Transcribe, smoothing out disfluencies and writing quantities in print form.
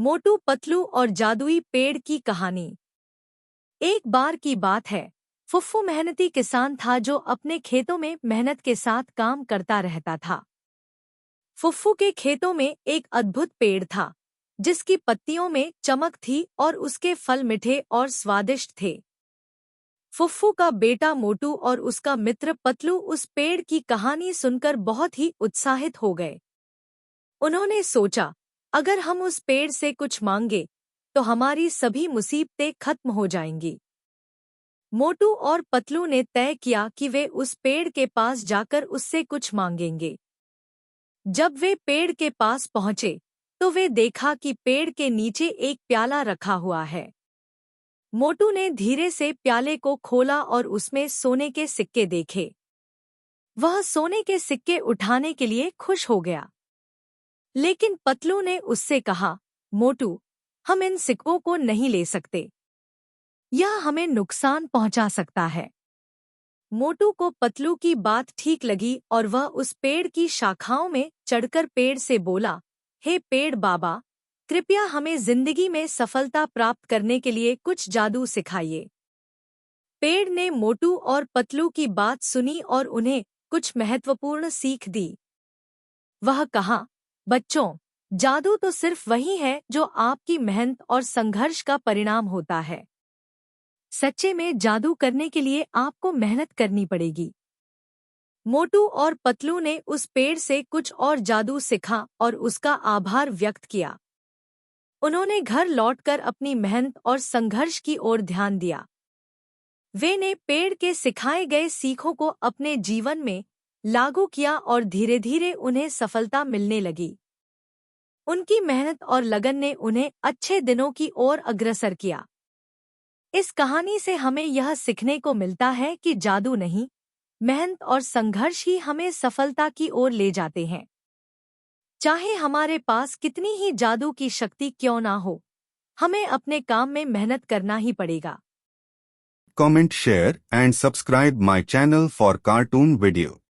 मोटू पतलू और जादुई पेड़ की कहानी। एक बार की बात है, फुफ्फू मेहनती किसान था जो अपने खेतों में मेहनत के साथ काम करता रहता था। फुफ्फू के खेतों में एक अद्भुत पेड़ था, जिसकी पत्तियों में चमक थी और उसके फल मीठे और स्वादिष्ट थे। फुफ्फू का बेटा मोटू और उसका मित्र पतलू उस पेड़ की कहानी सुनकर बहुत ही उत्साहित हो गए। उन्होंने सोचा, अगर हम उस पेड़ से कुछ मांगे तो हमारी सभी मुसीबतें खत्म हो जाएंगी। मोटू और पतलू ने तय किया कि वे उस पेड़ के पास जाकर उससे कुछ मांगेंगे। जब वे पेड़ के पास पहुंचे तो वे देखा कि पेड़ के नीचे एक प्याला रखा हुआ है। मोटू ने धीरे से प्याले को खोला और उसमें सोने के सिक्के देखे। वह सोने के सिक्के उठाने के लिए खुश हो गया। लेकिन पतलू ने उससे कहा, मोटू, हम इन सिक्कों को नहीं ले सकते। यह हमें नुकसान पहुंचा सकता है। मोटू को पतलू की बात ठीक लगी और वह उस पेड़ की शाखाओं में चढ़कर पेड़ से बोला, हे पेड़ बाबा, कृपया हमें जिंदगी में सफलता प्राप्त करने के लिए कुछ जादू सिखाइए। पेड़ ने मोटू और पतलू की बात सुनी और उन्हें कुछ महत्वपूर्ण सीख दी। वह कहा, बच्चों, जादू तो सिर्फ वही है जो आपकी मेहनत और संघर्ष का परिणाम होता है। सच्चे में जादू करने के लिए आपको मेहनत करनी पड़ेगी। मोटू और पतलू ने उस पेड़ से कुछ और जादू सीखा और उसका आभार व्यक्त किया। उन्होंने घर लौटकर अपनी मेहनत और संघर्ष की ओर ध्यान दिया। वे ने पेड़ के सिखाए गए सीखों को अपने जीवन में लागू किया और धीरे धीरे उन्हें सफलता मिलने लगी। उनकी मेहनत और लगन ने उन्हें अच्छे दिनों की ओर अग्रसर किया। इस कहानी से हमें यह सीखने को मिलता है कि जादू नहीं, मेहनत और संघर्ष ही हमें सफलता की ओर ले जाते हैं। चाहे हमारे पास कितनी ही जादू की शक्ति क्यों ना हो, हमें अपने काम में मेहनत करना ही पड़ेगा। Comment, share and subscribe my channel for cartoon video.